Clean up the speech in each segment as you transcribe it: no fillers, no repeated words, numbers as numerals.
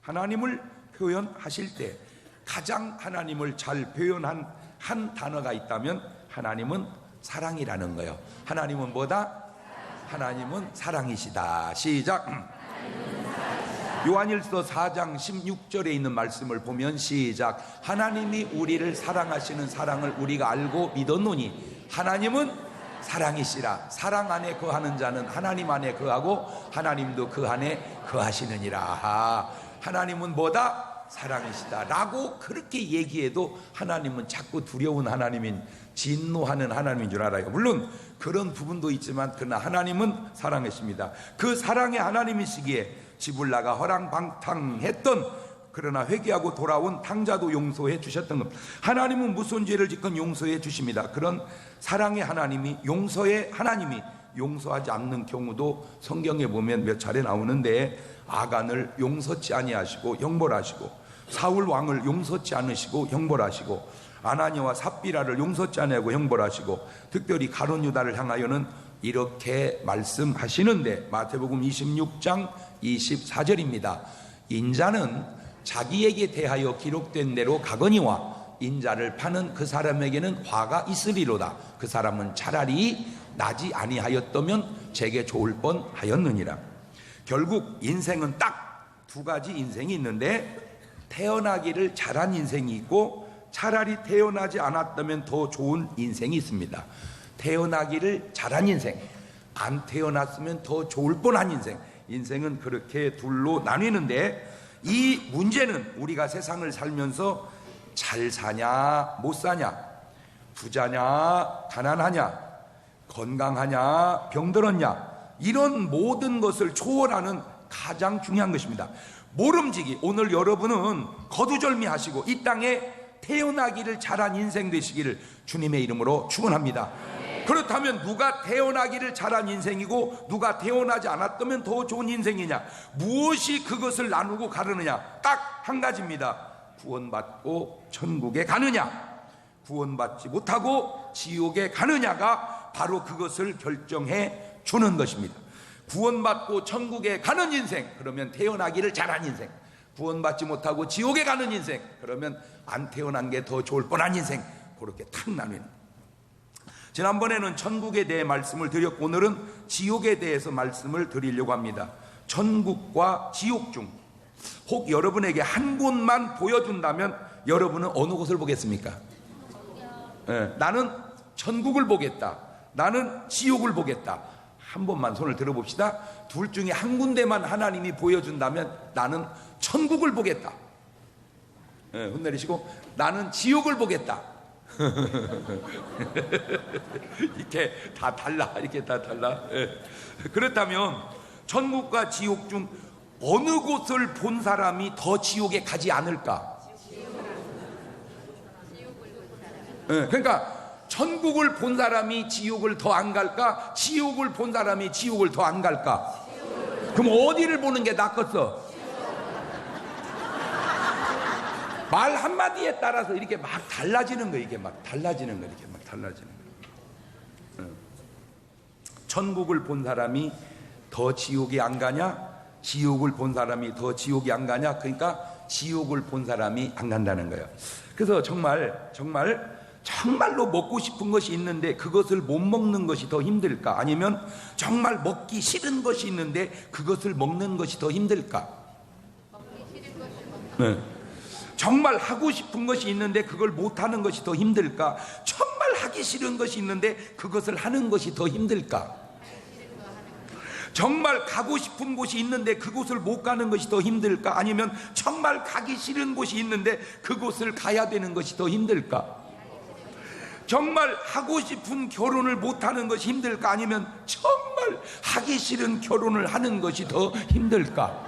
하나님을 표현하실 때 가장 하나님을 잘 표현한 한 단어가 있다면 하나님은 사랑이라는 거예요. 하나님은 뭐다? 하나님은 사랑이시다. 시작. 요한일서 4장 16절에 있는 말씀을 보면 시작. 하나님이 우리를 사랑하시는 사랑을 우리가 알고 믿었노니 하나님은 사랑이시라. 사랑 안에 거하는 자는 하나님 안에 거하고 하나님도 그 안에 거하시느니라. 하나님은 뭐다? 사랑이시다 라고 그렇게 얘기해도 하나님은 자꾸 두려운 하나님인, 진노하는 하나님인 줄 알아요. 물론 그런 부분도 있지만 그러나 하나님은 사랑이십니다. 그 사랑의 하나님이시기에 집을 나가 허랑방탕했던, 그러나 회개하고 돌아온 탕자도 용서해 주셨던 겁니다. 하나님은 무슨 죄를 짓건 용서해 주십니다. 그런 사랑의 하나님이, 용서의 하나님이 용서하지 않는 경우도 성경에 보면 몇 차례 나오는데, 아간을 용서치 아니하시고 형벌하시고, 사울 왕을 용서치 않으시고 형벌하시고, 아나니와 삽비라를 용서치 아니하고 형벌하시고, 특별히 가룟 유다를 향하여는 이렇게 말씀하시는데, 마태복음 26장 24절입니다. 인자는 자기에게 대하여 기록된 대로 가거니와 인자를 파는 그 사람에게는 화가 있으리로다. 그 사람은 차라리 나지 아니하였다면 제게 좋을 뻔하였느니라. 결국 인생은 딱 두 가지 인생이 있는데, 태어나기를 잘한 인생이 있고 차라리 태어나지 않았다면 더 좋은 인생이 있습니다. 태어나기를 잘한 인생, 안 태어났으면 더 좋을 뻔한 인생, 인생은 그렇게 둘로 나뉘는데, 이 문제는 우리가 세상을 살면서 잘 사냐 못 사냐, 부자냐 가난하냐, 건강하냐 병들었냐, 이런 모든 것을 초월하는 가장 중요한 것입니다. 모름지기, 오늘 여러분은 거두절미하시고 이 땅에 태어나기를 잘한 인생 되시기를 주님의 이름으로 축원합니다. 그렇다면 누가 태어나기를 잘한 인생이고 누가 태어나지 않았다면 더 좋은 인생이냐, 무엇이 그것을 나누고 가르느냐? 딱 한 가지입니다. 구원받고 천국에 가느냐, 구원받지 못하고 지옥에 가느냐가 바로 그것을 결정해 주는 것입니다. 구원받고 천국에 가는 인생, 그러면 태어나기를 잘한 인생. 구원받지 못하고 지옥에 가는 인생, 그러면 안 태어난 게 더 좋을 뻔한 인생. 그렇게 탁 나누는. 지난번에는 천국에 대해 말씀을 드렸고 오늘은 지옥에 대해서 말씀을 드리려고 합니다. 천국과 지옥 중 혹 여러분에게 한 곳만 보여준다면 여러분은 어느 곳을 보겠습니까? 나는 천국을 보겠다, 나는 지옥을 보겠다. 한 번만 손을 들어봅시다. 둘 중에 한 군데만 하나님이 보여준다면 나는 천국을 보겠다. 손 내리시고, 나는 지옥을 보겠다. 이렇게 다 달라, 이렇게 다 달라. 그렇다면 천국과 지옥 중 어느 곳을 본 사람이 더 지옥에 가지 않을까? 그러니까 천국을 본 사람이 지옥을 더 안 갈까? 지옥을 본 사람이 지옥을 더 안 갈까? 그럼 어디를 보는 게 낫겠어? 말 한마디에 따라서 이렇게 막 달라지는 거, 이게 막 달라지는 거, 이렇게 막 달라지는 거. 천국을 본 사람이 더 지옥에 안 가냐? 지옥을 본 사람이 더 지옥에 안 가냐? 그러니까 지옥을 본 사람이 안 간다는 거예요. 그래서 정말로 먹고 싶은 것이 있는데 그것을 못 먹는 것이 더 힘들까? 아니면 정말 먹기 싫은 것이 있는데 그것을 먹는 것이 더 힘들까? 네. 정말 하고 싶은 것이 있는데 그걸 못하는 것이 더 힘들까? 정말 하기 싫은 것이 있는데 그것을 하는 것이 더 힘들까? 정말 가고 싶은 곳이 있는데 그곳을 못 가는 것이 더 힘들까? 아니면 정말 가기 싫은 곳이 있는데 그곳을 가야 되는 것이 더 힘들까? 정말 하고 싶은 결혼을 못하는 것이 힘들까? 아니면 정말 하기 싫은 결혼을 하는 것이 더 힘들까?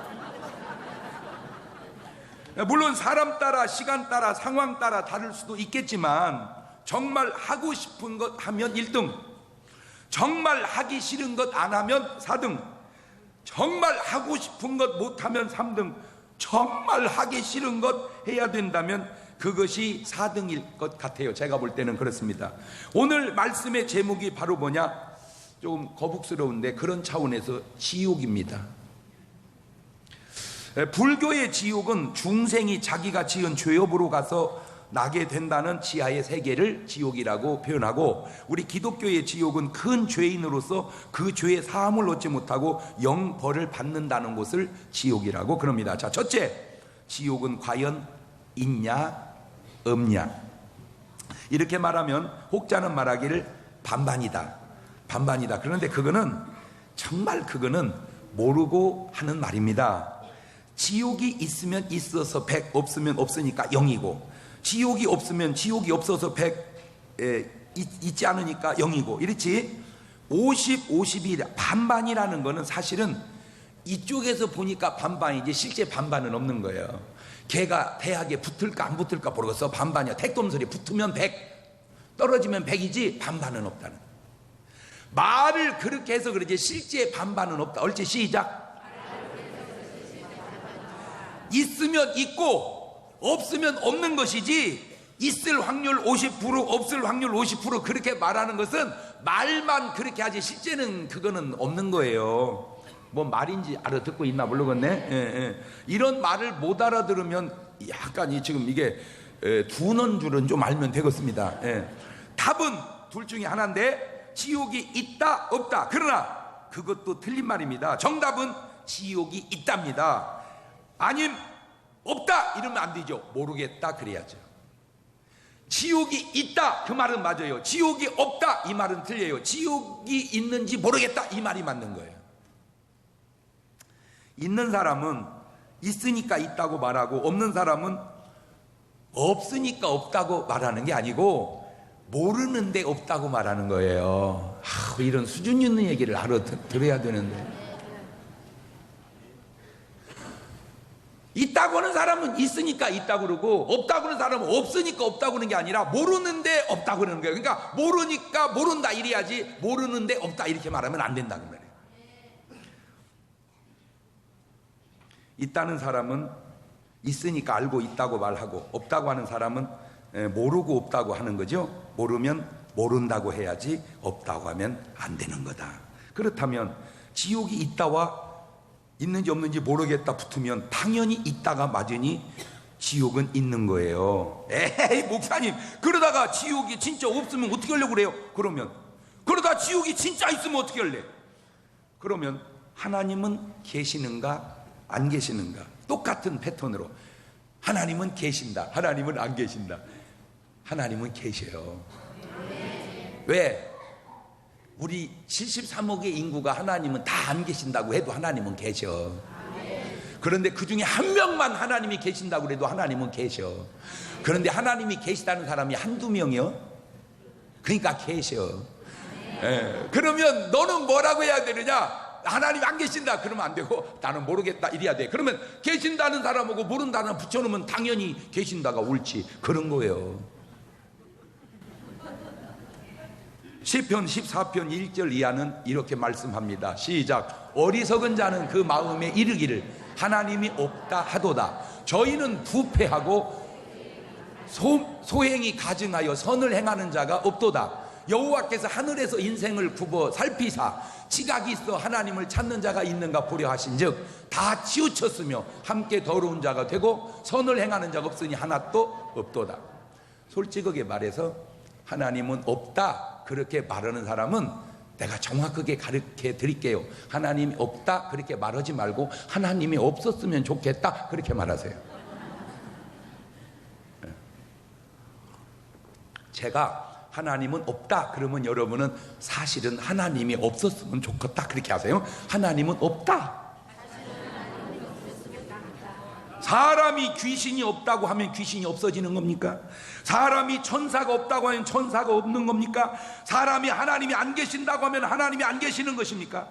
물론 사람 따라, 시간 따라, 상황 따라 다를 수도 있겠지만 정말 하고 싶은 것 하면 1등, 정말 하기 싫은 것 안 하면 4등, 정말 하고 싶은 것 못하면 3등, 정말 하기 싫은 것 해야 된다면 그것이 4등일 것 같아요. 제가 볼 때는 그렇습니다. 오늘 말씀의 제목이 바로 뭐냐? 조금 거북스러운데 그런 차원에서 지옥입니다. 불교의 지옥은 중생이 자기가 지은 죄업으로 가서 나게 된다는 지하의 세계를 지옥이라고 표현하고, 우리 기독교의 지옥은 큰 죄인으로서 그 죄의 사함을 얻지 못하고 영벌을 받는다는 곳을 지옥이라고 그럽니다. 자, 첫째, 지옥은 과연 있냐 없냐. 이렇게 말하면 혹자는 말하기를 반반이다, 반반이다. 그런데 그거는 정말 그거는 모르고 하는 말입니다. 지옥이 있으면 있어서 100, 없으면 없으니까 0이고, 지옥이 없으면 지옥이 없어서 100 있지 않으니까 0이고, 이렇지. 50, 50이 반반이라는 거는 사실은 이쪽에서 보니까 반반이지 실제 반반은 없는 거예요. 걔가 대학에 붙을까 안 붙을까 모르겠어. 반반이야. 택돔소리 붙으면 100, 떨어지면 100이지 반반은 없다는 거예요. 말을 그렇게 해서 그러지 실제 반반은 없다. 옳지? 시작. 있으면 있고 없으면 없는 것이지, 있을 확률 50%, 없을 확률 50% 그렇게 말하는 것은 말만 그렇게 하지 실제는 그거는 없는 거예요. 뭐 말인지 알아듣고 있나 모르겠네. 이런 말을 못 알아들으면 약간 지금 이게 두는 줄은 좀 알면 되겠습니다. 답은 둘 중에 하나인데, 지옥이 있다 없다. 그러나 그것도 틀린 말입니다. 정답은 지옥이 있답니다. 아님 없다 이러면 안 되죠. 모르겠다 그래야죠. 지옥이 있다 그 말은 맞아요. 지옥이 없다 이 말은 틀려요. 지옥이 있는지 모르겠다 이 말이 맞는 거예요. 있는 사람은 있으니까 있다고 말하고, 없는 사람은 없으니까 없다고 말하는 게 아니고 모르는데 없다고 말하는 거예요. 이런 수준 있는 얘기를 알아들어야 되는데, 있다고 하는 사람은 있으니까 있다고 그러고, 없다고 하는 사람은 없으니까 없다고 그러는 게 아니라 모르는데 없다고 그러는 거예요. 그러니까 모르니까 모른다 이래야지, 모르는데 없다 이렇게 말하면 안 된다는 거예요. 있다는 사람은 있으니까 알고 있다고 말하고, 없다고 하는 사람은 모르고 없다고 하는 거죠. 모르면 모른다고 해야지 없다고 하면 안 되는 거다. 그렇다면 지옥이 있다와 있는지 없는지 모르겠다 붙으면 당연히 있다가 맞으니 지옥은 있는 거예요. 에이 목사님, 그러다가 지옥이 진짜 없으면 어떻게 하려고 그래요? 그러다 지옥이 진짜 있으면 어떻게 할래? 그러면 하나님은 계시는가 안 계시는가? 똑같은 패턴으로 하나님은 계신다, 하나님은 안 계신다. 하나님은 계셔요. 왜? 우리 73억의 인구가 하나님은 다 안 계신다고 해도 하나님은 계셔. 그런데 그 중에 한 명만 하나님이 계신다고 해도 하나님은 계셔. 그런데 하나님이 계시다는 사람이 한두 명이요? 그러니까 계셔. 그러면 너는 뭐라고 해야 되느냐? 하나님 안 계신다 그러면 안 되고, 나는 모르겠다 이래야 돼. 그러면 계신다는 사람하고 모른다는 사람 붙여놓으면 당연히 계신다가 옳지. 그런 거예요. 시편 14편 1절 이하는 이렇게 말씀합니다. 시작. 어리석은 자는 그 마음에 이르기를 하나님이 없다 하도다. 저희는 부패하고 소행이 가증하여 선을 행하는 자가 없도다. 여호와께서 하늘에서 인생을 굽어 살피사 지각이 있어 하나님을 찾는 자가 있는가 보려 하신즉 다 치우쳤으며 함께 더러운 자가 되고 선을 행하는 자가 없으니 하나도 없도다. 솔직하게 말해서 하나님은 없다 그렇게 말하는 사람은 내가 정확하게 가르쳐 드릴게요. 하나님이 없다 그렇게 말하지 말고 하나님이 없었으면 좋겠다 그렇게 말하세요. 제가 하나님은 없다 그러면 여러분은 사실은 하나님이 없었으면 좋겠다 그렇게 하세요. 하나님은 없다. 사람이 귀신이 없다고 하면 귀신이 없어지는 겁니까? 사람이 천사가 없다고 하면 천사가 없는 겁니까? 사람이 하나님이 안 계신다고 하면 하나님이 안 계시는 것입니까?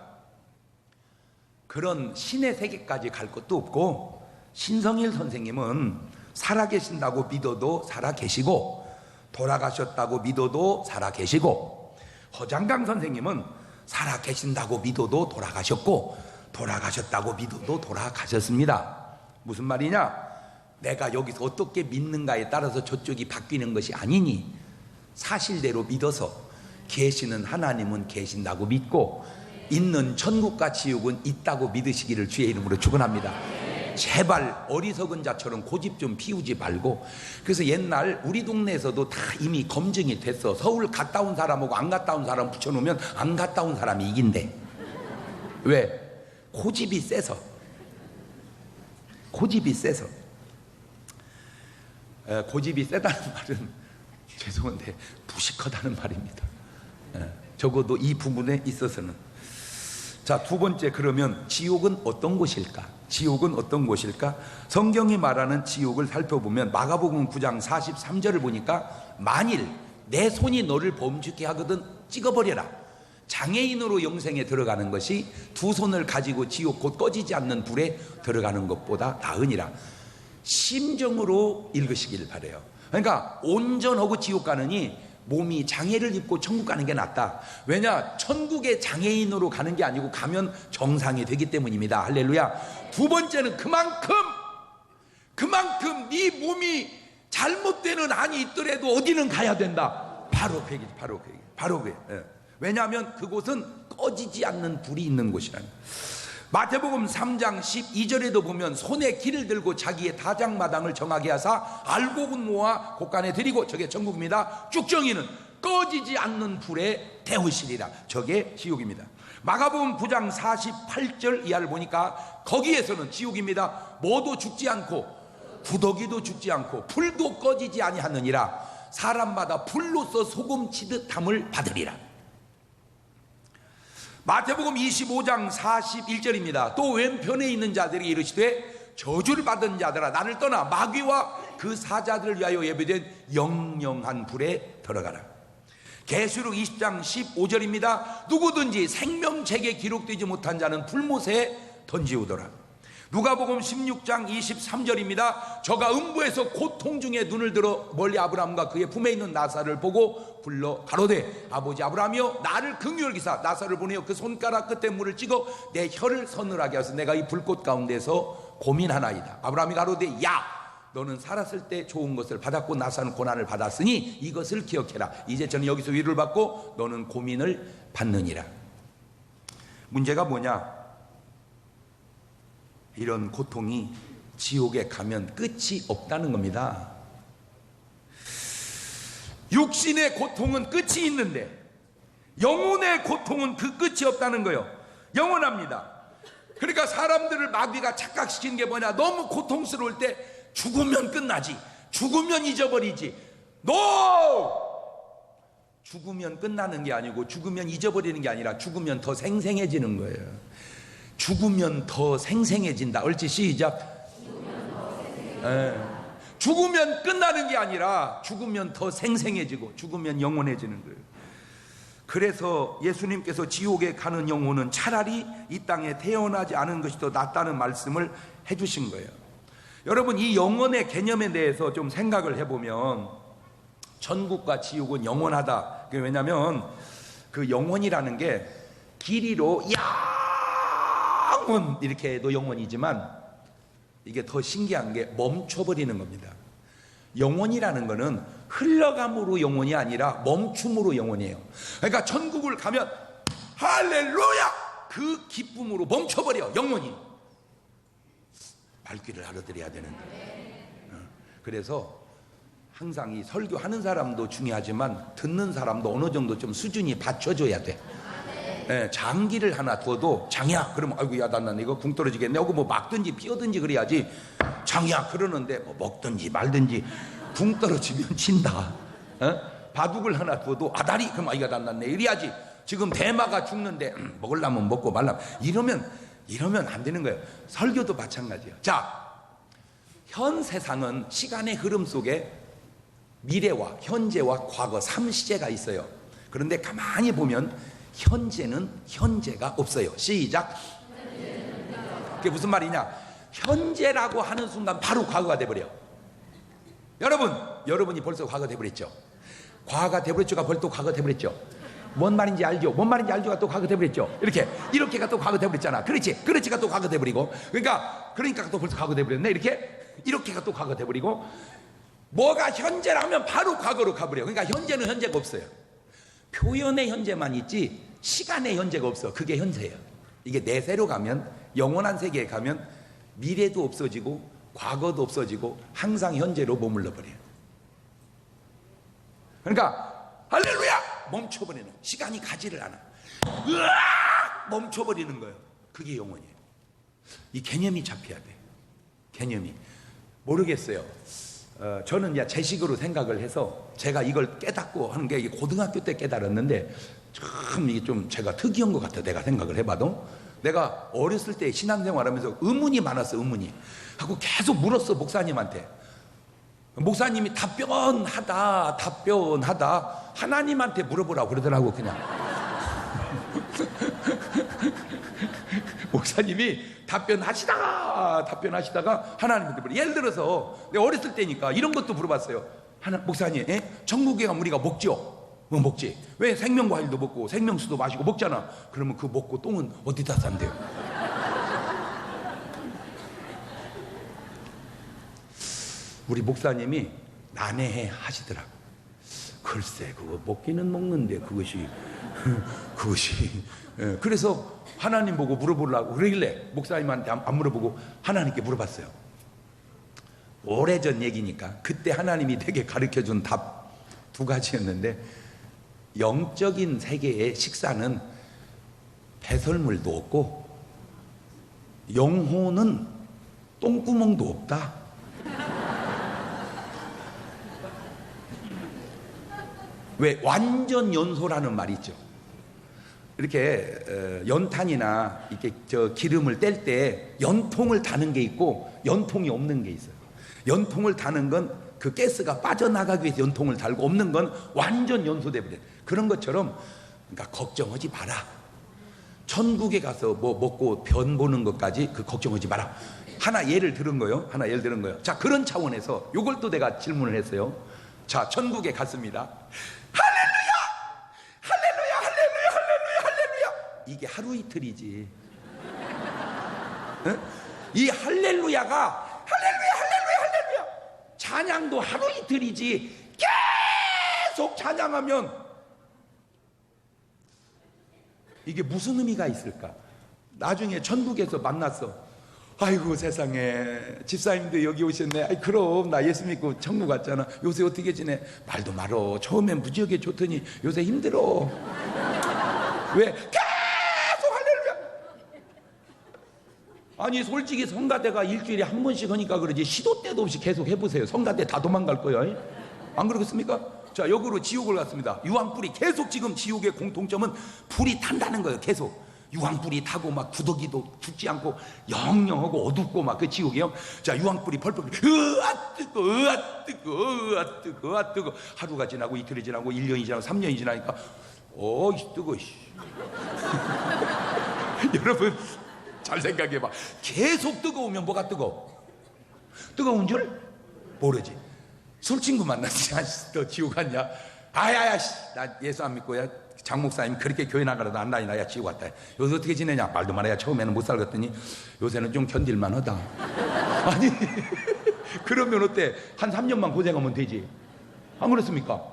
그런 신의 세계까지 갈 것도 없고, 신성일 선생님은 살아계신다고 믿어도 살아계시고, 돌아가셨다고 믿어도 살아계시고, 허장강 선생님은 살아계신다고 믿어도 돌아가셨고, 돌아가셨다고 믿어도 돌아가셨습니다. 무슨 말이냐? 내가 여기서 어떻게 믿는가에 따라서 저쪽이 바뀌는 것이 아니니 사실대로 믿어서 계시는 하나님은 계신다고 믿고 있는 천국과 지옥은 있다고 믿으시기를 주의 이름으로 축원합니다. 제발 어리석은 자처럼 고집 좀 피우지 말고. 그래서 옛날 우리 동네에서도 다 이미 검증이 됐어. 서울 갔다 온 사람하고 안 갔다 온 사람 붙여놓으면 안 갔다 온 사람이 이긴대. 왜? 고집이 세서. 고집이 세서. 고집이 세다는 말은 죄송한데 무식하다는 말입니다. 적어도 이 부분에 있어서는. 자, 두 번째, 그러면 지옥은 어떤 곳일까? 지옥은 어떤 곳일까? 성경이 말하는 지옥을 살펴보면 마가복음 9장 43절을 보니까 만일 내 손이 너를 범죄케 하거든 찍어버려라. 장애인으로 영생에 들어가는 것이 두 손을 가지고 지옥 곧 꺼지지 않는 불에 들어가는 것보다 나으니라. 심정으로 읽으시길 바라요. 그러니까 온전하고 지옥 가느니 몸이 장애를 입고 천국 가는 게 낫다. 왜냐? 천국에 장애인으로 가는 게 아니고 가면 정상이 되기 때문입니다. 할렐루야. 두 번째는 그만큼 네 몸이 잘못되는 한이 있더라도 어디는 가야 된다. 바로 그 얘기, 바로 그 얘기, 바로 그 얘기. 왜냐하면 그곳은 꺼지지 않는 불이 있는 곳이라는. 마태복음 3장 12절에도 보면 손에 길을 들고 자기의 다장마당을 정하게 하사 알곡은 모아 곳간에 드리고 저게 천국입니다. 쭉정이는 꺼지지 않는 불에 태우시리라. 저게 지옥입니다. 마가복음 9장 48절 이하를 보니까 거기에서는 지옥입니다. 뭐도 죽지 않고 구더기도 죽지 않고 불도 꺼지지 아니하느니라. 사람마다 불로서 소금 치듯 함을 받으리라. 마태복음 25장 41절입니다. 또 왼편에 있는 자들이 이르시되 저주를 받은 자들아 나를 떠나 마귀와 그 사자들을 위하여 예배된 영영한 불에 들어가라. 계시록 20장 15절입니다. 누구든지 생명책에 기록되지 못한 자는 불못에 던지우더라. 누가복음 16장 23절입니다. 저가 음부에서 고통 중에 눈을 들어 멀리 아브라함과 그의 품에 있는 나사를 보고 불러 가로되 아버지 아브라함이여 나를 긍휼히 여기사 나사를 보내어 그 손가락 끝에 물을 찍어 내 혀를 서늘하게 하소서. 내가 이 불꽃 가운데서 고민하나이다. 아브라함이 가로되 야 너는 살았을 때 좋은 것을 받았고 나사는 고난을 받았으니 이것을 기억해라. 이제 저는 여기서 위로를 받고 너는 고민을 받느니라. 문제가 뭐냐? 이런 고통이 지옥에 가면 끝이 없다는 겁니다. 육신의 고통은 끝이 있는데 영혼의 고통은 그 끝이 없다는 거예요. 영원합니다. 그러니까 사람들을 마귀가 착각시키는 게 뭐냐? 너무 고통스러울 때 죽으면 끝나지, 죽으면 잊어버리지. 죽으면 끝나는 게 아니고 죽으면 잊어버리는 게 아니라 죽으면 더 생생해지는 거예요. 죽으면 더 생생해진다. 옳지? 시작. 죽으면 끝나는 게 아니라 죽으면 더 생생해지고 죽으면 영원해지는 거예요. 그래서 예수님께서 지옥에 가는 영혼은 차라리 이 땅에 태어나지 않은 것이 더 낫다는 말씀을 해주신 거예요. 여러분, 이 영혼의 개념에 대해서 좀 생각을 해보면 천국과 지옥은 영원하다. 왜냐하면 그 영혼이라는 게 길이로 영원 이렇게 해도 영원이지만 이게 더 신기한 게 멈춰버리는 겁니다. 영원이라는 거는 흘러감으로 영원이 아니라 멈춤으로 영원이에요. 그러니까 천국을 가면 할렐루야 그 기쁨으로 멈춰버려. 영원히 말귀를 알아들어야 되는데. 그래서 항상 이 설교하는 사람도 중요하지만 듣는 사람도 어느 정도 좀 수준이 받쳐줘야 돼. 장기를 하나 둬도 장이야 그러면 아이고 야 난 이거 붕 떨어지겠네 하고 뭐 막든지 피우든지 그래야지. 장이야 그러는데 뭐 먹든지 말든지 붕 떨어지면 진다. 바둑을 하나 둬도 아다리 그럼 아이가 난 이래야지. 지금 대마가 죽는데 먹으려면 먹고 말라면 이러면 안 되는 거예요. 설교도 마찬가지예요. 자, 현 세상은 시간의 흐름 속에 미래와 현재와 과거 3시제가 있어요. 그런데 가만히 보면 현재는 현재가 없어요. 시작. 그게 무슨 말이냐? 현재라고 하는 순간 바로 과거가 돼버려요. 여러분이 벌써 과거 돼버렸죠. 과거가 돼버렸죠가 벌써 과거 돼버렸죠. 뭔 말인지 알죠? 뭔 말인지 알죠가 또 과거 돼버렸죠. 이렇게가 또 과거 돼버렸잖아. 그렇지가 또 과거 돼버리고 그러니까 또 벌써 과거 돼버렸네. 이렇게가 또 과거 돼버리고 뭐가 현재라면 바로 과거로 가버려요. 그러니까 현재는 현재가 없어요. 표현의 현재만 있지 시간의 현재가 없어. 그게 현재예요. 이게 내세로 가면 영원한 세계에 가면 미래도 없어지고 과거도 없어지고 항상 현재로 머물러 버려요. 그러니까 할렐루야 멈춰버리는, 시간이 가지를 않아. 으악 멈춰버리는 거예요. 그게 영혼이에요. 이 개념이 잡혀야 돼. 개념이. 모르겠어요. 저는 이제 제 식으로 생각을 해서 제가 이걸 깨닫고 하는 게 고등학교 때 깨달았는데 참 이게 좀 제가 특이한 것 같아요. 내가 생각을 해봐도. 내가 어렸을 때 신앙생활하면서 의문이 많았어. 의문이 하고 계속 물었어 목사님한테. 목사님이 답변하다 하나님한테 물어보라고 그러더라고. 그냥 목사님이 답변하시다가 하나님한테 물어. 예를 들어서 내가 어렸을 때니까 이런 것도 물어봤어요. 목사님, 천국에 가면 우리가 먹죠? 뭐 먹지? 왜 생명과일도 먹고 생명수도 마시고 먹잖아. 그러면 그 먹고 똥은 어디다 싼대요? 우리 목사님이 난해해 하시더라고. 글쎄 그거 먹기는 먹는데 그것이 그래서 하나님 보고 물어보려고 그러길래 목사님한테 안 물어보고 하나님께 물어봤어요. 오래전 얘기니까 그때 하나님이 되게 가르쳐준 답 두 가지였는데, 영적인 세계의 식사는 배설물도 없고 영혼은 똥구멍도 없다. 왜? 완전 연소라는 말이 있죠. 이렇게 연탄이나 이렇게 기름을 뗄 때 연통을 다는 게 있고 연통이 없는 게 있어요. 연통을 다는 건 그 가스가 빠져나가기 위해서 연통을 달고, 없는 건 완전 연소돼 버려요. 그런 것처럼 그러니까 걱정하지 마라. 천국에 가서 뭐 먹고 변 보는 것까지 그 걱정하지 마라. 하나 예를 들은 거예요. 자, 그런 차원에서 요걸 또 내가 질문을 했어요. 자, 천국에 갔습니다. 이게 하루 이틀이지. 응? 이 할렐루야가 할렐루야 찬양도 하루 이틀이지. 계속 찬양하면 이게 무슨 의미가 있을까? 나중에 천국에서 만났어. 아이고 세상에, 집사님도 여기 오셨네. 아이 그럼 나 예수 믿고 천국 갔잖아. 요새 어떻게 지내? 말도 말어. 처음엔 무지하게 좋더니 요새 힘들어. 왜? 아니 솔직히 성가대가 일주일에 한 번씩 하니까 그러지 시도 때도 없이 계속 해보세요. 성가대 다 도망갈 거예요. 안 그러겠습니까? 자, 역으로 지옥을 갔습니다. 유황불이 계속, 지금 지옥의 공통점은 불이 탄다는 거예요. 계속 유황불이 타고 막 구더기도 죽지 않고 영영하고 어둡고 막 그 지옥이요. 자, 유황불이 펄펄 으아 뜨거 하루가 지나고 이틀이 지나고 1년이 지나고 3년이 지나니까 뜨거. 여러분 잘 생각해봐. 계속 뜨거우면 뭐가 뜨거운 줄 모르지. 술 친구 만났지. 너 지옥 갔냐? 아야야, 나 예수 안 믿고, 야 장 목사님 그렇게 교회 나가라도 안 다니나? 야 지옥 왔다. 요새 어떻게 지내냐? 말도 말아야 처음에는 못 살겠더니 요새는 좀 견딜만 하다. 아니 그러면 어때? 한 3년만 고생하면 되지. 안 그렇습니까?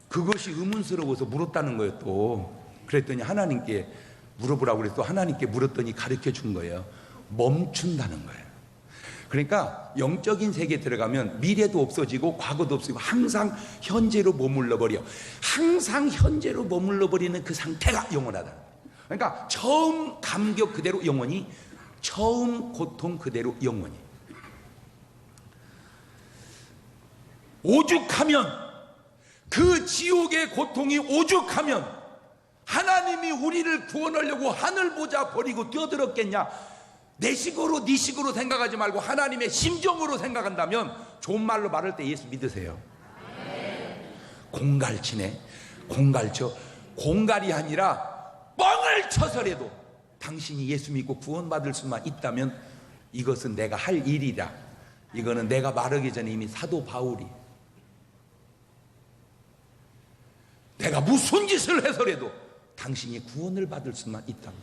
그것이 의문스러워서 물었다는 거예요. 또 그랬더니 하나님께 물어보라고 그래서 하나님께 물었더니 가르쳐 준 거예요. 멈춘다는 거예요. 그러니까 영적인 세계에 들어가면 미래도 없어지고 과거도 없어지고 항상 현재로 머물러 버려. 항상 현재로 머물러 버리는 그 상태가 영원하다. 그러니까 처음 감격 그대로 영원히, 처음 고통 그대로 영원히. 오죽하면, 그 지옥의 고통이 오죽하면 하나님이 우리를 구원하려고 하늘 보자 버리고 뛰어들었겠냐? 내 식으로 네 식으로 생각하지 말고 하나님의 심정으로 생각한다면, 좋은 말로 말할 때 예수 믿으세요. 공갈치네. 공갈이 아니라 뻥을 쳐서라도 당신이 예수 믿고 구원받을 수만 있다면 이것은 내가 할 일이다. 이거는 내가 말하기 전에 이미 사도 바울이, 내가 무슨 짓을 해서라도 당신이 구원을 받을 수만 있다면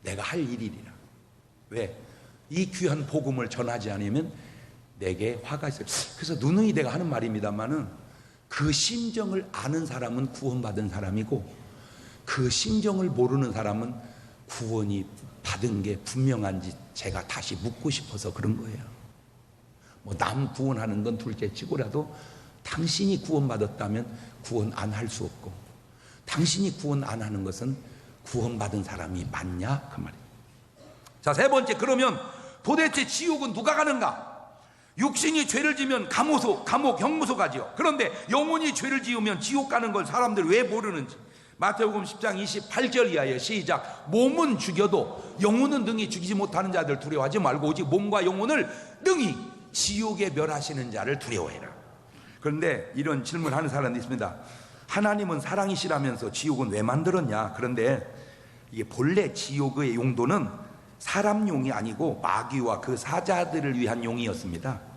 내가 할 일이라. 왜? 이 귀한 복음을 전하지 않으면 내게 화가 있어요. 그래서 누누이 내가 하는 말입니다만은, 그 심정을 아는 사람은 구원받은 사람이고 그 심정을 모르는 사람은 구원이 받은 게 분명한지 제가 다시 묻고 싶어서 그런 거예요. 뭐 남 구원하는 건 둘째 치고라도 당신이 구원받았다면 구원 안 할 수 없고, 당신이 구원 안 하는 것은 구원받은 사람이 맞냐 그 말이에요. 자, 세 번째, 그러면 도대체 지옥은 누가 가는가? 육신이 죄를 지면 감옥, 형무소 가지요. 그런데 영혼이 죄를 지으면 지옥 가는 걸 사람들이 왜 모르는지. 마태복음 10장 28절 이하에 시작. 몸은 죽여도 영혼은 능히 죽이지 못하는 자들 두려워하지 말고 오직 몸과 영혼을 능히 지옥에 멸하시는 자를 두려워해라. 그런데 이런 질문하는 사람이 있습니다. 하나님은 사랑이시라면서 지옥은 왜 만들었냐? 그런데 이게 본래 지옥의 용도는 사람용이 아니고 마귀와 그 사자들을 위한 용이었습니다.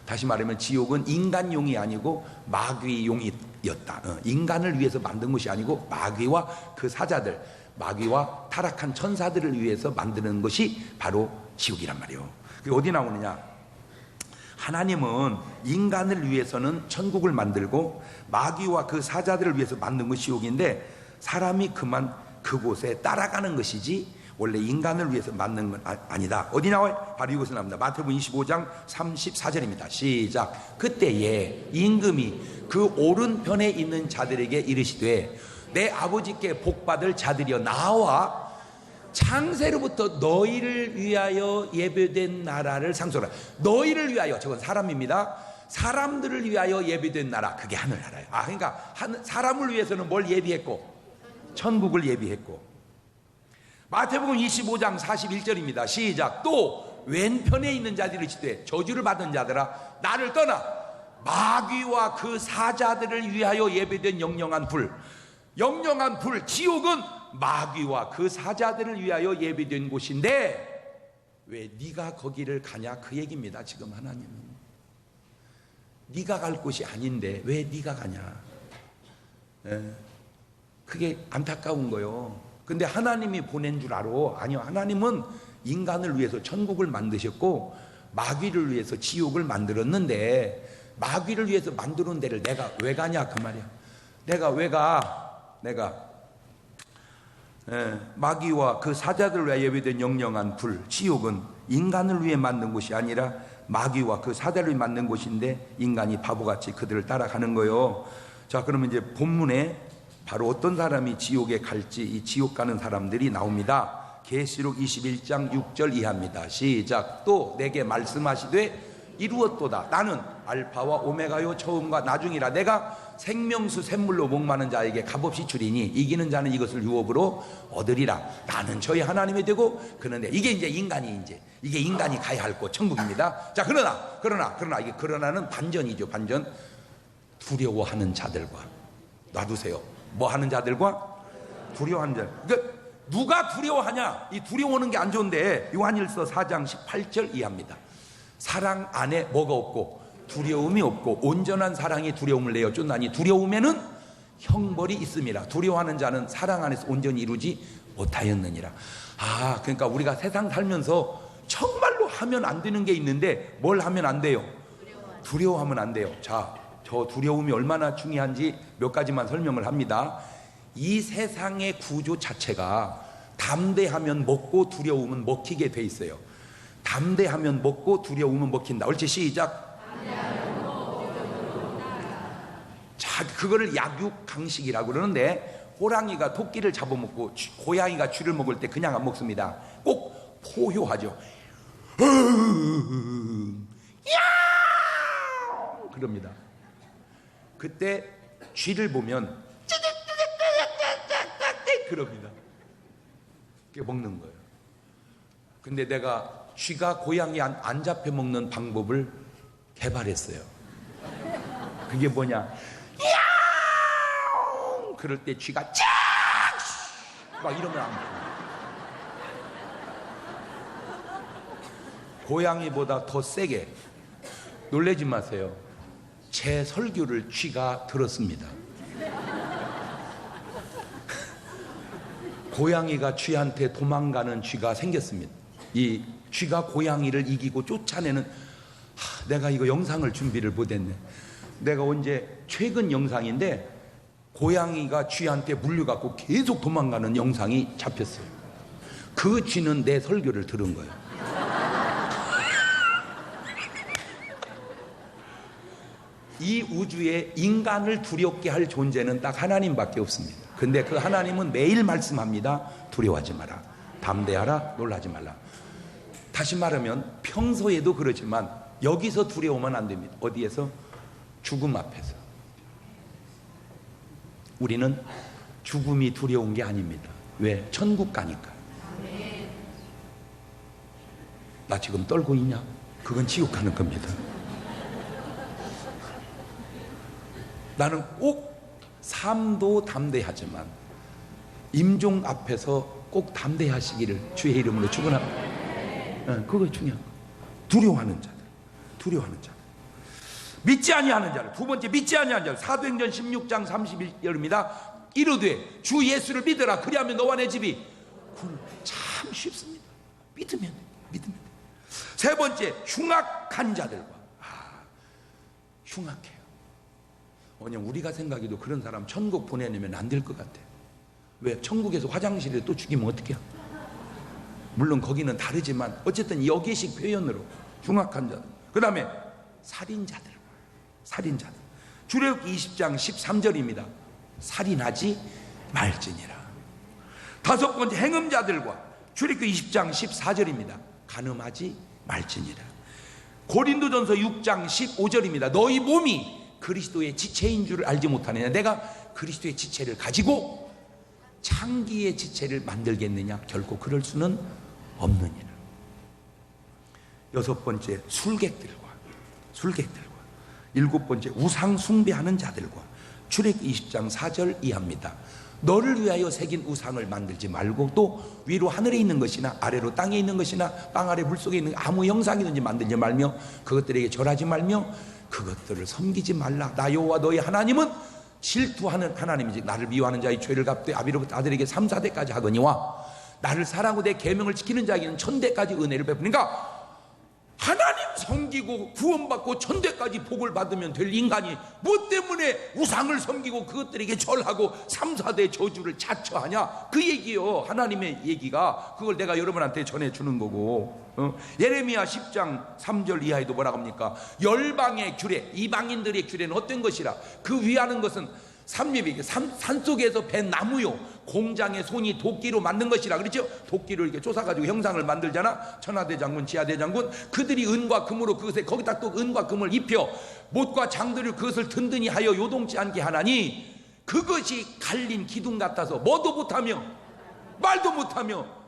다시 말하면 지옥은 인간용이 아니고 마귀용이었다. 인간을 위해서 만든 것이 아니고 마귀와 그 사자들, 마귀와 타락한 천사들을 위해서 만드는 것이 바로 지옥이란 말이에요. 그게 어디 나오느냐? 하나님은 인간을 위해서는 천국을 만들고 마귀와 그 사자들을 위해서 만든 것이 지옥인데, 사람이 그만 그곳에 따라가는 것이지 원래 인간을 위해서 만든 건 아니다. 어디 나와요? 바로 이곳에 나옵니다. 마태복음 25장 34절입니다. 시작. 그때에 임금이 그 오른편에 있는 자들에게 이르시되 내 아버지께 복받을 자들이여 나와 창세로부터 너희를 위하여 예배된 나라를 상속하라. 너희를 위하여, 저건 사람입니다. 사람들을 위하여 예배된 나라, 그게 하늘나라예요. 그러니까 사람을 위해서는 뭘 예비했고? 천국을 예비했고. 마태복음 25장 41절입니다. 시작. 또 왼편에 있는 자들이 이르시되 저주를 받은 자들아 나를 떠나 마귀와 그 사자들을 위하여 예배된 영영한 불, 지옥은 마귀와 그 사자들을 위하여 예배된 곳인데 왜 네가 거기를 가냐 그 얘기입니다. 지금 하나님은 네가 갈 곳이 아닌데 왜 네가 가냐. 그게 안타까운 거예요. 근데 하나님이 보낸 줄 알아? 아니요. 하나님은 인간을 위해서 천국을 만드셨고 마귀를 위해서 지옥을 만들었는데, 마귀를 위해서 만드는 데를 내가 왜 가냐 그 말이야. 내가 왜 가? 마귀와 그 사자들을 위해 예배된 영영한 불, 지옥은 인간을 위해 만든 곳이 아니라 마귀와 그 사자를 위해 만든 곳인데 인간이 바보같이 그들을 따라가는 거예요. 자, 그러면 이제 본문에 바로 어떤 사람이 지옥에 갈지, 이 지옥 가는 사람들이 나옵니다. 계시록 21장 6절 이하입니다. 시작. 또 내게 말씀하시되 이루었도다. 나는 알파와 오메가요 처음과 나중이라. 내가 생명수 샘물로 목마른 자에게 값없이 주리니 이기는 자는 이것을 유업으로 얻으리라. 나는 저희 하나님이 되고 그런데 이게 이제 이게 인간이 가야 할 곳 천국입니다. 자, 그러나 이게 그러나는 반전이죠. 반전. 두려워하는 자들과, 놔두세요. 뭐 하는 자들과? 두려워하는 자. 그러니까 누가 두려워하냐? 이 두려워하는 게 안 좋은데 요한일서 4장 18절 이하입니다. 사랑 안에 뭐가 없고 두려움이 없고 온전한 사랑이 두려움을 내어 쫓나니 두려움에는 형벌이 있음이라. 두려워하는 자는 사랑 안에서 온전히 이루지 못하였느니라. 그러니까 우리가 세상 살면서 정말로 하면 안 되는 게 있는데 뭘 하면 안 돼요? 두려워하면 안 돼요. 자, 저 두려움이 얼마나 중요한지 몇 가지만 설명을 합니다. 이 세상의 구조 자체가 담대하면 먹고 두려움은 먹히게 돼 있어요. 담대하면 먹고 두려움은 먹힌다. 옳지, 시작. 자, 그거를 약육강식이라고 그러는데, 호랑이가 토끼를 잡아먹고 고양이가 쥐를 먹을 때 그냥 안 먹습니다. 꼭 포효하죠. 그럽니다. 그때 쥐를 보면 그럽니다. 그게 먹는 거예요. 근데 내가 쥐가 고양이 안 잡혀 먹는 방법을 개발했어요. 그게 뭐냐? 그럴 때 쥐가 막 이러면 안 돼요. 고양이보다 더 세게. 놀라지 마세요. 제 설교를 쥐가 들었습니다. 고양이가 쥐한테 도망가는 쥐가 생겼습니다. 이 쥐가 고양이를 이기고 쫓아내는, 내가 이거 영상을 준비를 못했네. 내가 언제 최근 영상인데 고양이가 쥐한테 물려갖고 계속 도망가는 영상이 잡혔어요. 그 쥐는 내 설교를 들은 거예요. 이 우주에 인간을 두렵게 할 존재는 딱 하나님밖에 없습니다. 근데 그 하나님은 매일 말씀합니다. 두려워하지 마라, 담대하라, 놀라지 말라. 다시 말하면 평소에도 그렇지만 여기서 두려우면 안 됩니다. 어디에서? 죽음 앞에서. 우리는 죽음이 두려운 게 아닙니다. 왜? 천국 가니까. 나 지금 떨고 있냐? 그건 지옥 가는 겁니다. 나는 꼭 삶도 담대하지만 임종 앞에서 꼭 담대하시기를 주의 이름으로 축원합니다. 그거 중요한 거. 두려워하는 자들, 두려워하는 자들, 믿지 아니하는 자들. 두 번째, 믿지 아니하는 자들. 사도행전 16장 31절입니다. 이르되 주 예수를 믿으라, 그리하면 너와 내 집이. 참 쉽습니다. 믿으면 믿으면. 세 번째, 흉악한 자들과. 흉악해요. 그냥 우리가 생각해도 그런 사람 천국 보내려면 안 될 것 같아. 왜? 천국에서 화장실에 또 죽이면 어떡해요? 물론 거기는 다르지만 어쨌든 여기식 표현으로 흉악한 자들. 그 다음에 살인자들. 살인자들. 출애굽기 20장 13절입니다. 살인하지 말지니라. 다섯 번째, 행음자들과. 출애굽기 20장 14절입니다. 간음하지 말지니라. 고린도전서 6장 15절입니다. 너희 몸이 그리스도의 지체인 줄을 알지 못하느냐. 내가 그리스도의 지체를 가지고 창기의 지체를 만들겠느냐. 결코 그럴 수는 없느니라. 여섯 번째, 술객들과. 일곱 번째, 우상 숭배하는 자들과. 출애굽기 20장 4절 이하입니다. 너를 위하여 새긴 우상을 만들지 말고, 또 위로 하늘에 있는 것이나 아래로 땅에 있는 것이나 땅 아래 물속에 있는 아무 형상이든지 만들지 말며 그것들에게 절하지 말며 그것들을 섬기지 말라. 나 여호와 너희 하나님은 질투하는 하나님이지 나를 미워하는 자의 죄를 갚되 아비로부터 아들에게 3, 4대까지 하거니와 나를 사랑하고 내 계명을 지키는 자에게는 1000대까지 은혜를 베푸니까. 하나님 섬기고 구원받고 1000대까지 복을 받으면 될 인간이 뭐 때문에 우상을 섬기고 그것들에게 절하고 3, 4대 저주를 자처하냐. 그 얘기요. 하나님의 얘기가. 그걸 내가 여러분한테 전해주는 거고. 예레미야 10장 3절 이하에도 뭐라고 합니까? 열방의 규례, 이방인들의 규례는 어떤 것이라. 그 위하는 것은 산속에서 벤 나무요, 공장의 손이 도끼로 만든 것이라. 그렇죠? 도끼를 이렇게 쪼사가지고 형상을 만들잖아. 천하대장군, 지하대장군. 그들이 은과 금으로 그것에 거기다 또 은과 금을 입혀 못과 장들을 그것을 든든히 하여 요동치 않게 하나니 그것이 갈린 기둥 같아서 뭐도 못하며 말도 못하며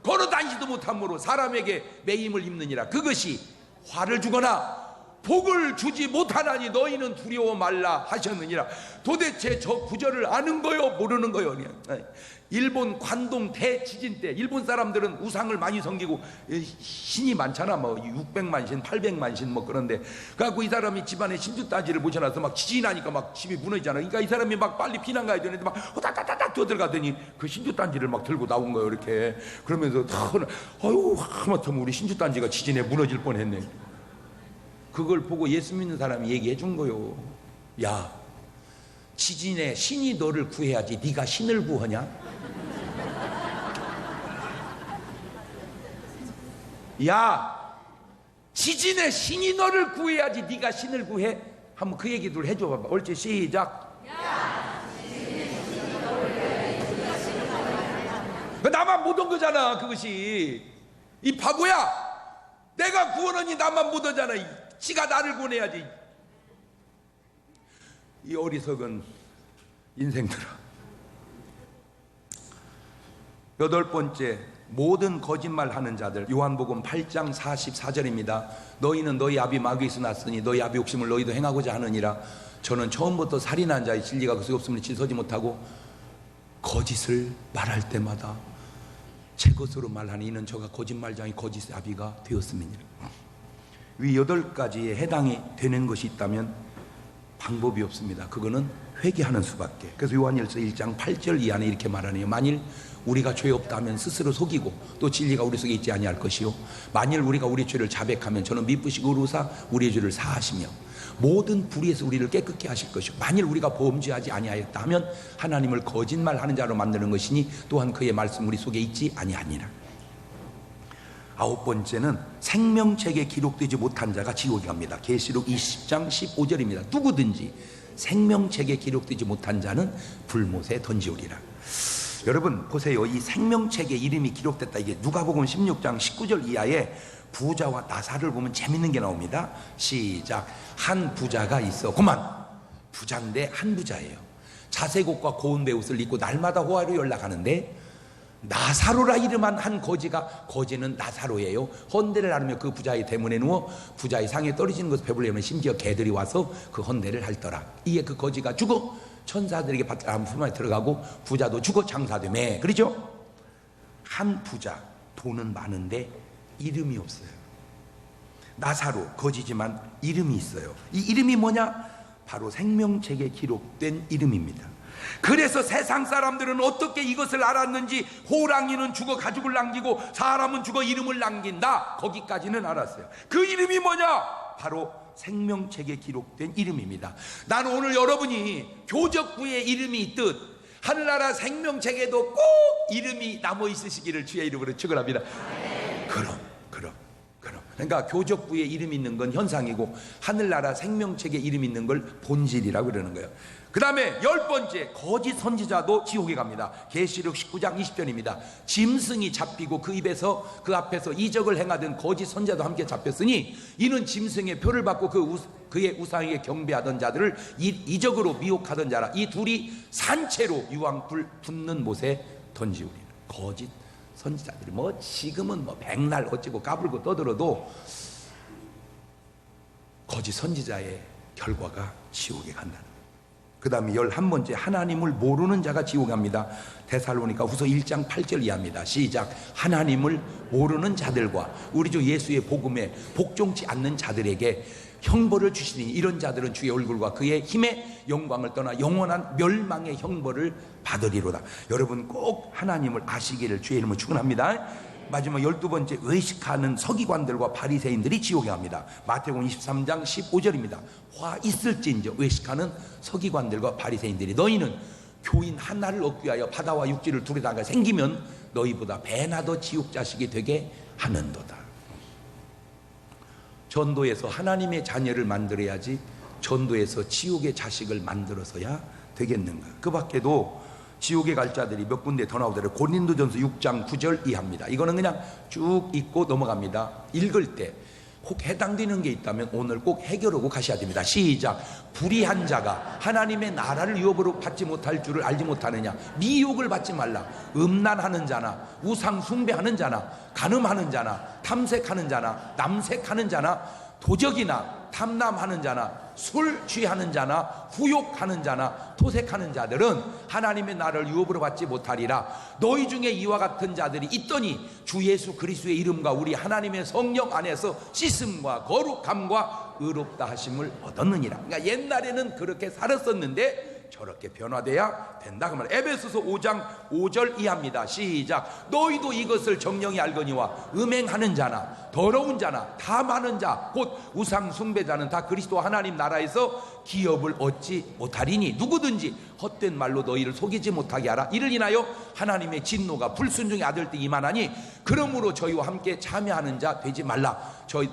걸어다니지도 못함으로 사람에게 매임을 입느니라. 그것이 화를 주거나 복을 주지 못하나니 너희는 두려워 말라 하셨느니라. 도대체 저 구절을 아는 거요, 모르는 거요? 일본 관동 대지진 때 일본 사람들은 우상을 많이 섬기고 신이 많잖아. 뭐 600만 신, 800만 신 뭐 그런데 그래갖고 이 사람이 집안에 신주단지를 모셔놔서 막 지진하니까 막 집이 무너지잖아. 그러니까 이 사람이 막 빨리 피난 가야 되는데 막 호다다다닥 뛰어들어가더니 그 신주단지를 막 들고 나온 거예요. 이렇게. 그러면서 아유 하마터면 우리 신주단지가 지진에 무너질 뻔했네. 그걸 보고 예수 믿는 사람이 얘기해 준 거요. 야, 지진에 신이 너를 구해야지 네가 신을 구하냐? 야, 지진에 신이 너를 구해야지 네가 신을 구해? 한번 그 얘기들 해줘 봐봐. 옳지, 시작. 그 나만 못 온 거잖아. 그것이 이 바보야, 내가 구원하니 나만 못 오잖아. 지가 나를 구원해야지. 이 어리석은 인생들아. 여덟 번째, 모든 거짓말하는 자들. 요한복음 8장 44절입니다. 너희는 너희 아비 마귀에서 났으니 너희 아비 욕심을 너희도 행하고자 하느니라. 저는 처음부터 살인한 자의 진리가 그것이 없으면 지서지 못하고 거짓을 말할 때마다 제 것으로 말하니 이는 저가 거짓말장이 거짓의 아비가 되었음이니라. 위 8가지에 해당이 되는 것이 있다면 방법이 없습니다. 그거는 회개하는 수밖에. 그래서 요한일서 1장 8절 이하에 이렇게 말하네요. 만일 우리가 죄 없다면 스스로 속이고 또 진리가 우리 속에 있지 아니할 것이요 만일 우리가 우리 죄를 자백하면 저는 미쁘시고 의로사 우리의 죄를 사하시며 모든 불의에서 우리를 깨끗게 하실 것이요 만일 우리가 범죄하지 아니하였다 하면 하나님을 거짓말하는 자로 만드는 것이니 또한 그의 말씀 우리 속에 있지 아니하니라. 아홉 번째는 생명책에 기록되지 못한 자가 지옥에 갑니다. 계시록 20장 15절입니다. 누구든지 생명책에 기록되지 못한 자는 불못에 던지오리라. 여러분 보세요. 이 생명책에 이름이 기록됐다. 이게 누가복음 16장 19절 이하에 부자와 나사를 보면 재밌는 게 나옵니다. 시작. 한 부자가 있어. 그만. 부자인데 한 부자예요. 자색옷과 고운 베옷을 입고 날마다 호화로 연락하는데 나사로라 이름한 한 거지가, 거지는 나사로예요. 헌대를 나누며 그 부자의 대문에 누워 부자의 상에 떨어지는 것을 배불리면 심지어 개들이 와서 그 헌대를 할더라. 이에 그 거지가 죽어 천사들에게 받들어 품에 들어가고 부자도 죽어 장사되매. 그렇죠? 한 부자, 돈은 많은데 이름이 없어요. 나사로, 거지지만 이름이 있어요. 이 이름이 뭐냐? 바로 생명책에 기록된 이름입니다. 그래서 세상 사람들은 어떻게 이것을 알았는지 호랑이는 죽어 가죽을 남기고 사람은 죽어 이름을 남긴다, 거기까지는 알았어요. 그 이름이 뭐냐? 바로 생명책에 기록된 이름입니다. 나는 오늘 여러분이 교적부에 이름이 있듯 하늘나라 생명책에도 꼭 이름이 남아 있으시기를 주의 이름으로 축원합니다. 그럼 그러니까 교적부에 이름 있는 건 현상이고 하늘나라 생명책에 이름 있는 걸 본질이라고 그러는 거예요. 그 다음에 10번째, 거짓 선지자도 지옥에 갑니다. 계시록 19장 20절입니다. 짐승이 잡히고 그 앞에서 이적을 행하던 거짓 선지자도 함께 잡혔으니 이는 짐승의 표를 받고 그의 우상에게 경배하던 자들을 이적으로 미혹하던 자라. 이 둘이 산채로 유황불 붙는 못에 던지우리라. 거짓 선지자들이 지금은 백날 어찌고 까불고 떠들어도 거짓 선지자의 결과가 지옥에 간다는 거예요. 그 다음에 11번째, 하나님을 모르는 자가 지옥에 갑니다. 데살로니가 후서 1장 8절 이하입니다. 시작. 하나님을 모르는 자들과 우리 주 예수의 복음에 복종치 않는 자들에게 형벌을 주시니 이런 자들은 주의 얼굴과 그의 힘의 영광을 떠나 영원한 멸망의 형벌을 받으리로다. 여러분 꼭 하나님을 아시기를 주의 이름으로 축원합니다. 마지막 12번째, 의식하는 서기관들과 바리새인들이 지옥에 갑니다. 마태복음 23장 15절입니다. 화 있을진저, 의식하는 서기관들과 바리새인들이 너희는 교인 하나를 얻기 위하여 바다와 육지를 두루다가 생기면 너희보다 배나 더 지옥 자식이 되게 하는도다. 전도에서 하나님의 자녀를 만들어야지 전도에서 지옥의 자식을 만들어서야 되겠는가. 그 밖에도 지옥에 갈 자들이 몇 군데 더 나오더라고요. 고린도전서 6장 9절 이하입니다. 이거는 그냥 쭉 읽고 넘어갑니다. 읽을 때 혹 해당되는 게 있다면 오늘 꼭 해결하고 가셔야 됩니다. 시작. 불의한 자가 하나님의 나라를 유업으로 받지 못할 줄을 알지 못하느냐. 미혹을 받지 말라. 음란하는 자나 우상 숭배하는 자나 간음하는 자나 탐색하는 자나 남색하는 자나 도적이나 탐남하는 자나 술 취하는 자나 후욕하는 자나 토색하는 자들은 하나님의 나라를 유업으로 받지 못하리라. 너희 중에 이와 같은 자들이 있더니 주 예수 그리스도의 이름과 우리 하나님의 성령 안에서 씻음과 거룩함과 의롭다 하심을 얻었느니라. 그러니까 옛날에는 그렇게 살았었는데 저렇게 변화돼야 된다 그 말. 에베소서 5장 5절 이하입니다. 시작. 너희도 이것을 정령이 알거니와 음행하는 자나 더러운 자나 탐하는 자 곧 우상 숭배자는 다 그리스도 하나님 나라에서 기업을 얻지 못하리니 누구든지 헛된 말로 너희를 속이지 못하게 하라. 이를 인하여 하나님의 진노가 불순종의 아들 때 임하나니 그러므로 저희와 함께 참여하는 자 되지 말라.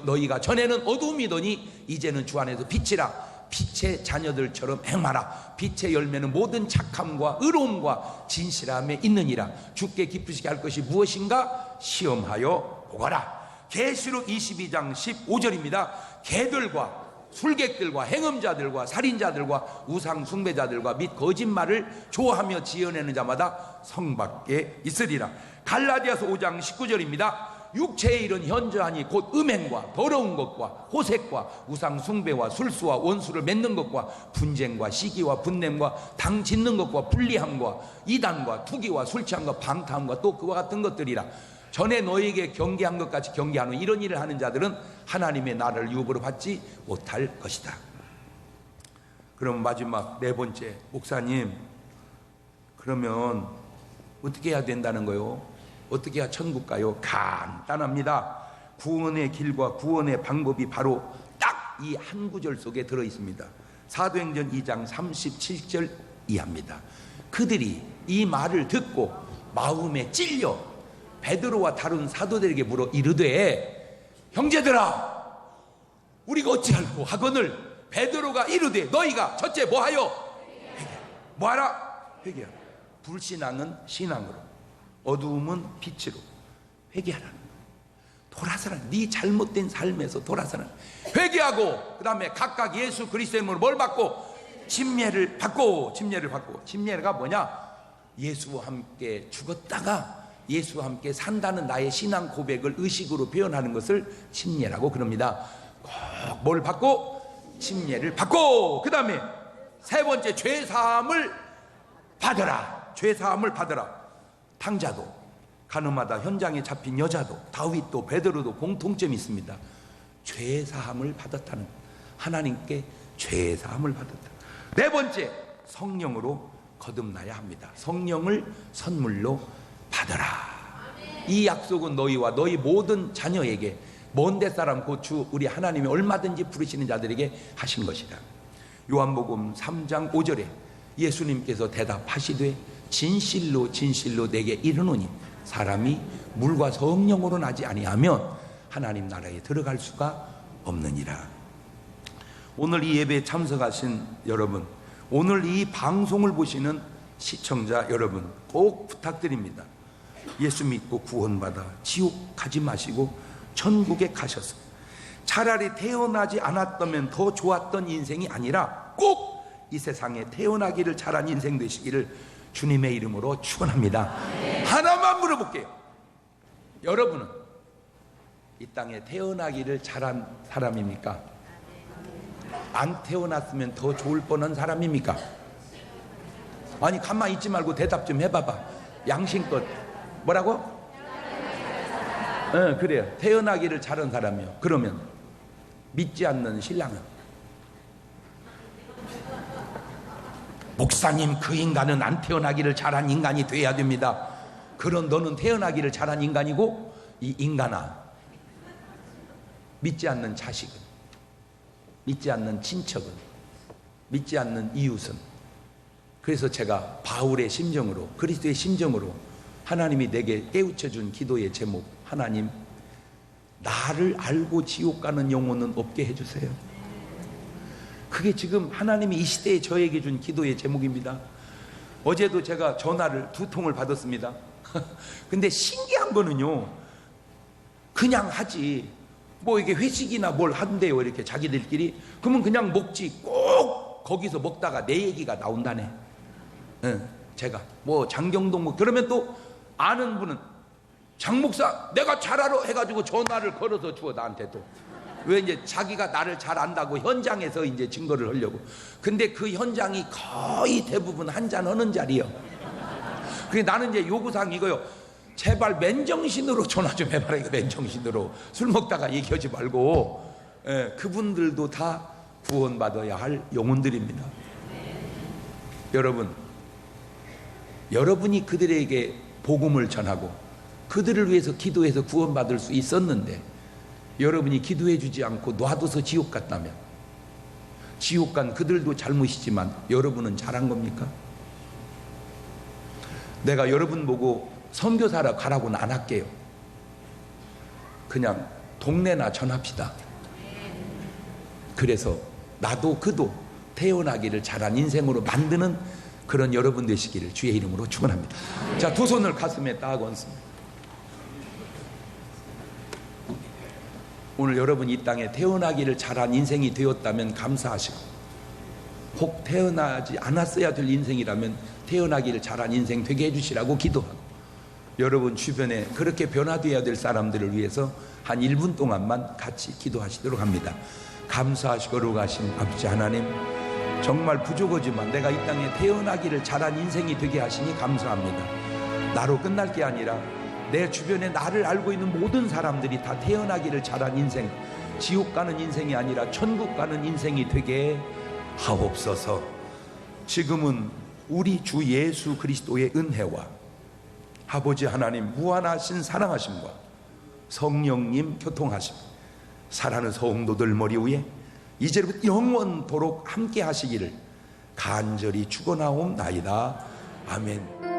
너희가 전에는 어두움이더니 이제는 주 안에서 빛이라. 빛의 자녀들처럼 행하라. 빛의 열매는 모든 착함과 의로움과 진실함에 있느니라. 주께 기쁘시게 할 것이 무엇인가 시험하여 보거라. 계시록 22장 15절입니다. 개들과 술객들과 행음자들과 살인자들과 우상 숭배자들과 및 거짓말을 좋아하며 지어내는 자마다 성 밖에 있으리라. 갈라디아서 5장 19절입니다. 육체의 일은 현저하니 곧 음행과 더러운 것과 호색과 우상 숭배와 술수와 원수를 맺는 것과 분쟁과 시기와 분냄과 당 짓는 것과 불리함과 이단과 투기와 술취함과 방탕함과 또 그와 같은 것들이라. 전에 너희에게 경계한 것 같이 경계하는 이런 일을 하는 자들은 하나님의 나라를 유업으로 받지 못할 것이다. 그럼 마지막 4번째, 목사님 그러면 어떻게 해야 된다는 거요? 어떻게 해야 천국 가요? 간단합니다. 구원의 길과 구원의 방법이 바로 딱 이 한 구절 속에 들어있습니다. 사도행전 2장 37절 이하입니다. 그들이 이 말을 듣고 마음에 찔려 베드로와 다른 사도들에게 물어 이르되 형제들아 우리가 어찌할꼬 하거늘 베드로가 이르되 너희가 첫째 뭐하여 회개하라. 뭐하라? 회개하라. 불신앙은 신앙으로, 어두움은 빛으로 회개하라. 돌아서라. 네 잘못된 삶에서 돌아서라. 회개하고 그 다음에 각각 예수 그리스도의 이름으로 뭘 받고? 침례를 받고. 침례가 뭐냐? 예수와 함께 죽었다가 예수와 함께 산다는 나의 신앙 고백을 의식으로 표현하는 것을 침례라고 그럽니다. 꼭 뭘 받고? 침례를 받고. 그 다음에 세 번째 죄사함을 받으라. 죄사함을 받으라. 탕자도, 가늠하다 현장에 잡힌 여자도, 다윗도, 베드로도 공통점이 있습니다. 죄사함을 받았다는, 하나님께 죄사함을 받았다. 네 번째, 성령으로 거듭나야 합니다. 성령을 선물로 받아라. 이 약속은 너희와 너희 모든 자녀에게, 먼데 사람 곧 주 우리 하나님이 얼마든지 부르시는 자들에게 하신 것이다. 요한복음 3장 5절에 예수님께서 대답하시되 진실로 진실로 내게 이르노니 사람이 물과 성령으로 나지 아니하면 하나님 나라에 들어갈 수가 없느니라. 오늘 이 예배에 참석하신 여러분, 오늘 이 방송을 보시는 시청자 여러분, 꼭 부탁드립니다. 예수 믿고 구원받아 지옥 가지 마시고 천국에 가셔서 차라리 태어나지 않았다면 더 좋았던 인생이 아니라 꼭 이 세상에 태어나기를 잘한 인생 되시기를 주님의 이름으로 축원합니다. 하나만 물어볼게요. 여러분은 이 땅에 태어나기를 잘한 사람입니까? 안 태어났으면 더 좋을 뻔한 사람입니까? 아니 가만히 있지 말고 대답 좀 해봐봐. 양심껏. 뭐라고? 그래요. 태어나기를 잘한 사람이요. 그러면 믿지 않는 신랑은, 목사님 그 인간은 안 태어나기를 잘한 인간이 돼야 됩니다. 그런 너는 태어나기를 잘한 인간이고, 이 인간아, 믿지 않는 자식은, 믿지 않는 친척은, 믿지 않는 이웃은. 그래서 제가 바울의 심정으로, 그리스도의 심정으로 하나님이 내게 깨우쳐준 기도의 제목, 하나님 나를 알고 지옥 가는 영혼은 없게 해주세요. 그게 지금 하나님이 이 시대에 저에게 준 기도의 제목입니다. 어제도 제가 전화를 2통을 받았습니다. 근데 신기한 거는요, 그냥 하지 뭐 이게 회식이나 뭘 한대요 이렇게 자기들끼리. 그러면 그냥 먹지, 꼭 거기서 먹다가 내 얘기가 나온다네. 제가 뭐 장경동 뭐 그러면 또 아는 분은 장 목사 내가 잘 알아 해가지고 전화를 걸어서 주어 나한테. 또 왜 이제 자기가 나를 잘 안다고 현장에서 이제 증거를 하려고. 근데 그 현장이 거의 대부분 한잔 하는 자리요. 그래 나는 이제 요구사항 이거요. 제발 맨정신으로 전화 좀 해봐라. 이거 맨정신으로 술 먹다가 얘기하지 말고. 그분들도 다 구원받아야 할 영혼들입니다. 여러분, 여러분이 그들에게 복음을 전하고 그들을 위해서 기도해서 구원받을 수 있었는데, 여러분이 기도해 주지 않고 놔둬서 지옥 갔다면, 지옥 간 그들도 잘못이지만 여러분은 잘한 겁니까? 내가 여러분 보고 선교사라 가라고는 안 할게요. 그냥 동네나 전합시다. 그래서 나도 그도 태어나기를 잘한 인생으로 만드는 그런 여러분 되시기를 주의 이름으로 축원합니다. 자, 두 손을 가슴에 딱 얹습니다. 오늘 여러분 이 땅에 태어나기를 잘한 인생이 되었다면 감사하시고, 혹 태어나지 않았어야 될 인생이라면 태어나기를 잘한 인생 되게 해주시라고 기도하고, 여러분 주변에 그렇게 변화되어야 될 사람들을 위해서 한 1분 동안만 같이 기도하시도록 합니다. 감사하시고 거룩하신 아버지 하나님, 정말 부족하지만 내가 이 땅에 태어나기를 잘한 인생이 되게 하시니 감사합니다. 나로 끝날 게 아니라 내 주변에 나를 알고 있는 모든 사람들이 다 태어나기를 잘한 인생, 지옥 가는 인생이 아니라 천국 가는 인생이 되게 하옵소서. 지금은 우리 주 예수 그리스도의 은혜와 아버지 하나님 무한하신 사랑하심과 성령님 교통하심, 사랑하는 성도들 머리 위에 이제부터 영원토록 함께 하시기를 간절히 축원하옵나이다. 아멘.